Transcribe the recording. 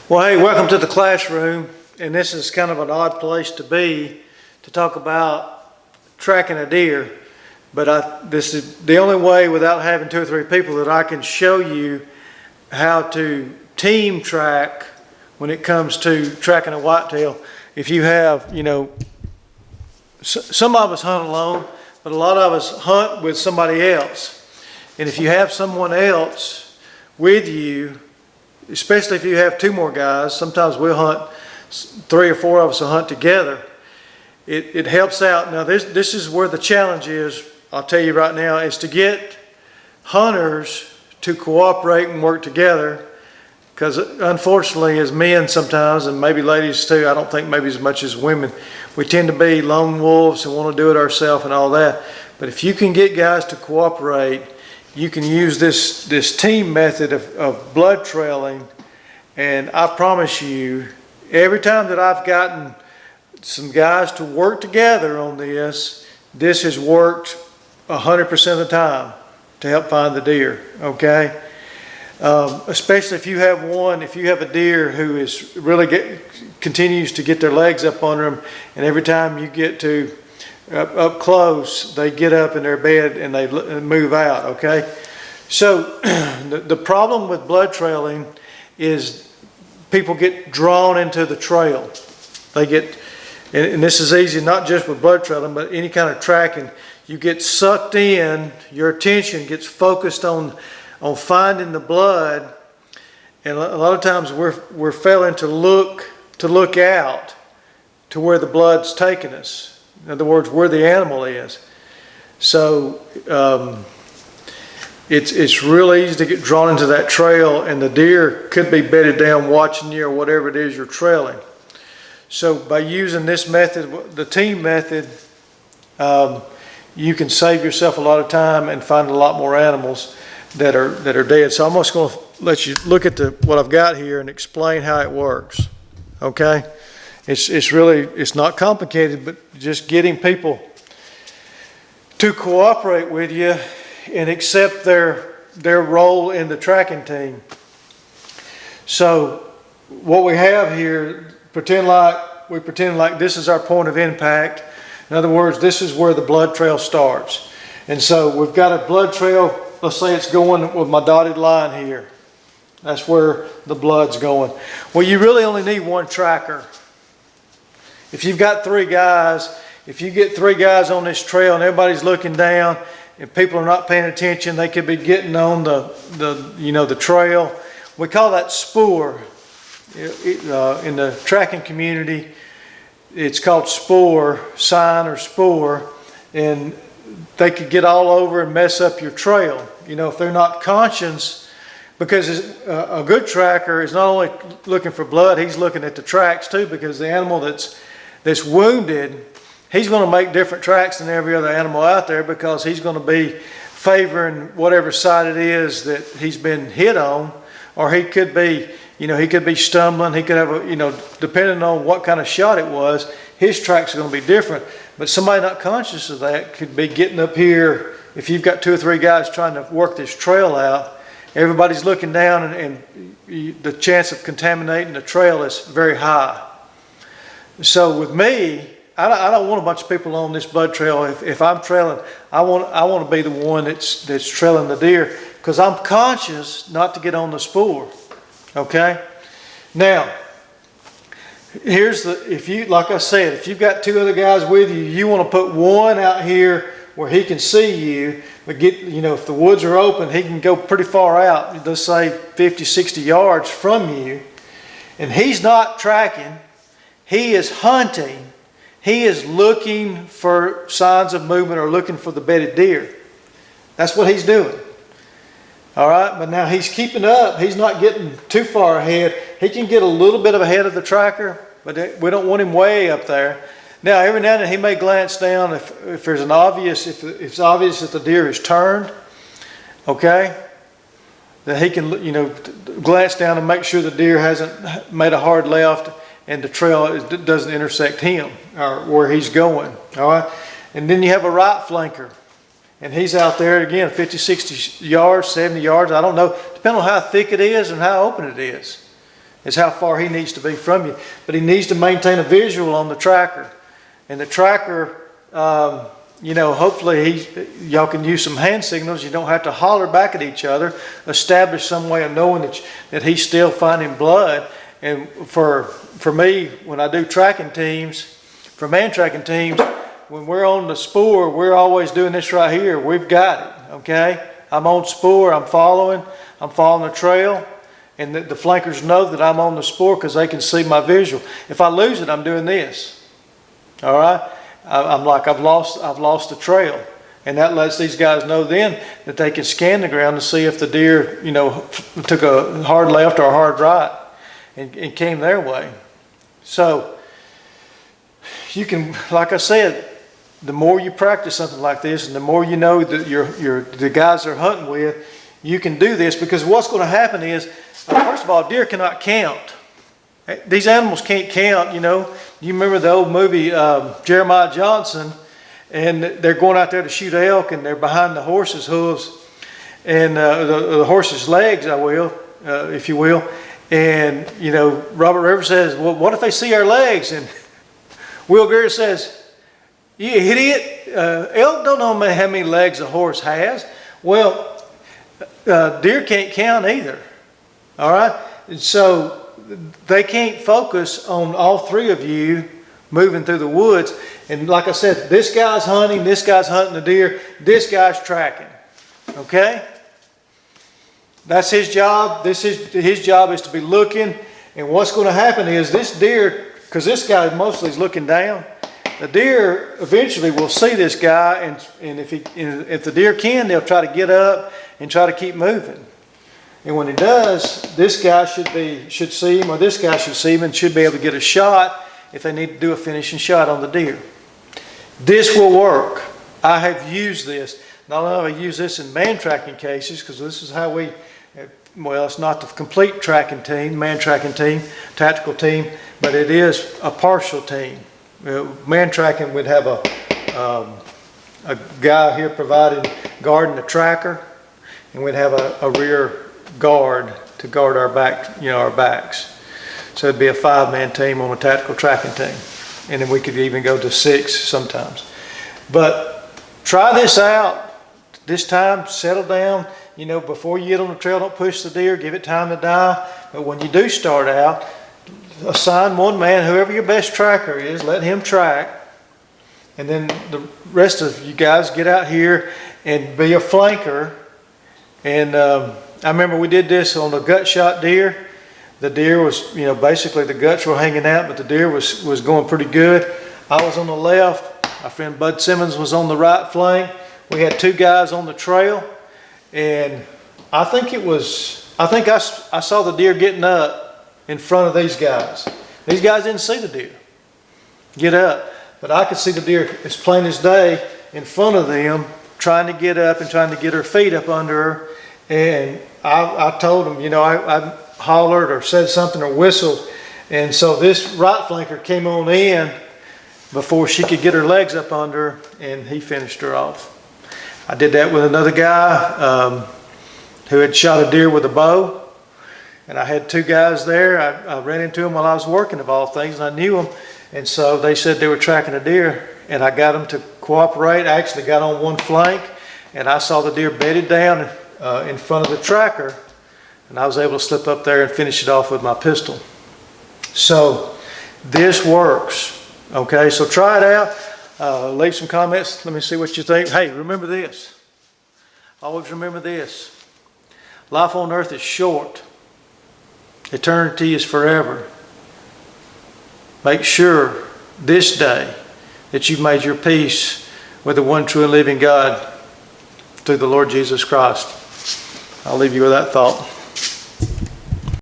Well, hey, welcome to the classroom, and this is kind of an odd place to be to talk about tracking a deer, but this is the only way without having two or three people that I can show you how to team track when it comes to tracking a whitetail. If you have, some of us hunt alone, but a lot of us hunt with somebody else. And if you have someone else with you, especially if you have two more guys, sometimes we'll hunt, three or four of us will hunt together. It helps out. Now this is where the challenge is, I'll tell you right now, is to get hunters to cooperate and work together. Because unfortunately, as men sometimes, and maybe ladies too, I don't think maybe as much as women, we tend to be lone wolves and want to do it ourselves and all that. But if you can get guys to cooperate, you can use this team method of blood trailing, and I promise you, every time that I've gotten some guys to work together on this has worked 100% of the time to help find the deer, okay? Especially if you have a deer who is really continues to get their legs up under them, and every time you get to up close, they get up in their bed and they move out, okay? So the problem with blood trailing is people get drawn into the trail. They get, and this is easy not just with blood trailing, but any kind of tracking. You get sucked in, your attention gets focused on finding the blood, and a lot of times we're failing to look out to where the blood's taking us. In other words, where the animal is. So it's really easy to get drawn into that trail, and the deer could be bedded down watching you or whatever it is you're trailing. So by using this method, the team method, you can save yourself a lot of time and find a lot more animals that are dead. So I'm just going to let you look at what I've got here and explain how it works. Okay? It's not complicated, but just getting people to cooperate with you and accept their role in the tracking team. So what we have here, pretend like this is our point of impact. In other words, this is where the blood trail starts. And so we've got a blood trail, let's say it's going with my dotted line here. That's where the blood's going. Well, you really only need one tracker. If you've got three guys, if you get three guys on this trail and everybody's looking down and people are not paying attention, they could be getting on the trail. We call that spoor. In the tracking community, it's called spoor, sign or spoor, and they could get all over and mess up your trail. If they're not conscious, because a good tracker is not only looking for blood, he's looking at the tracks too, because the animal that's wounded, he's going to make different tracks than every other animal out there, because he's going to be favoring whatever side it is that he's been hit on, or he could be stumbling. He could have depending on what kind of shot it was, his tracks are going to be different. But somebody not conscious of that could be getting up here. If you've got two or three guys trying to work this trail out, everybody's looking down, and the chance of contaminating the trail is very high. So with me, I don't want a bunch of people on this blood trail. If I'm trailing, I want to be the one that's trailing the deer, because I'm conscious not to get on the spoor. Okay? Now, like I said, if you've got two other guys with you, you want to put one out here where he can see you, but if the woods are open, he can go pretty far out, let's say 50, 60 yards from you, and he's not tracking. He is hunting. He is looking for signs of movement or looking for the bedded deer. That's what he's doing. All right, but now he's keeping up. He's not getting too far ahead. He can get a little bit ahead of the tracker, but we don't want him way up there. Now, every now and then he may glance down if it's obvious that the deer is turned. Okay, then he can glance down and make sure the deer hasn't made a hard left and the trail doesn't intersect him or where he's going. All right, and then you have a right flanker. And he's out there again, 50, 60 yards, 70 yards, I don't know, depending on how thick it is and how open it is. is how far he needs to be from you. But he needs to maintain a visual on the tracker. And the tracker, hopefully y'all can use some hand signals. You don't have to holler back at each other. Establish some way of knowing that he's still finding blood. And for me, when I do tracking teams, for man tracking teams, when we're on the spoor, we're always doing this right here. We've got it, okay? I'm on spoor, I'm following the trail. And the flankers know that I'm on the spoor because they can see my visual. If I lose it, I'm doing this. All right? I'm like, I've lost the trail. And that lets these guys know then that they can scan the ground to see if the deer, took a hard left or a hard right and came their way. So you can, like I said, the more you practice something like this and the more you know that the guys they're hunting with, you can do this, because what's going to happen is, first of all, deer cannot count. These animals can't count, You remember the old movie, Jeremiah Johnson, and they're going out there to shoot elk, and they're behind the horse's hooves, and the horse's legs, if you will. And, Robert Rivers says, well, what if they see our legs? And Will Greer says, you idiot, elk don't know how many legs a horse has. Well, deer can't count either. All right? And so they can't focus on all three of you moving through the woods. And like I said, this guy's hunting the deer, this guy's tracking. Okay? That's his job. His job is to be looking. And what's going to happen is this deer, because this guy mostly is looking down, the deer eventually will see this guy, and if the deer can, they'll try to get up and try to keep moving. And when he does, this guy should see him, or this guy should see him and should be able to get a shot if they need to do a finishing shot on the deer. This will work. I have used this. Not only have I used this in man tracking cases, because this is how it's not the complete tracking team, man tracking team, tactical team, but it is a partial team. Man tracking would have a guy here guarding the tracker, and we'd have a rear guard to guard our back, our backs. So it'd be a 5-man team on a tactical tracking team, and then we could even go to 6 sometimes. But try this out. This time, settle down. Before you get on the trail, don't push the deer. Give it time to die. But when you do start out, assign one man, whoever your best tracker is, let him track. And then the rest of you guys get out here and be a flanker. And I remember we did this on a gut shot deer. The deer was, basically the guts were hanging out, but the deer was going pretty good. I was on the left. My friend Bud Simmons was on the right flank. We had 2 guys on the trail. And I saw the deer getting up in front of these guys. These guys didn't see the deer get up, but I could see the deer as plain as day in front of them, trying to get up and trying to get her feet up under her. And I told them, I hollered or said something or whistled. And so this right flanker came on in before she could get her legs up under her, and he finished her off. I did that with another guy who had shot a deer with a bow, and I had 2 guys there. I ran into them while I was working, of all things, and I knew them, and so they said they were tracking a deer, and I got them to cooperate. I actually got on one flank, and I saw the deer bedded down in front of the tracker, and I was able to slip up there and finish it off with my pistol. So this works. Okay, so try it out. Leave some comments. Let me see what you think. Hey, remember this. Always remember this. Life on earth is short. Eternity is forever. Make sure this day that you've made your peace with the one true and living God through the Lord Jesus Christ. I'll leave you with that thought.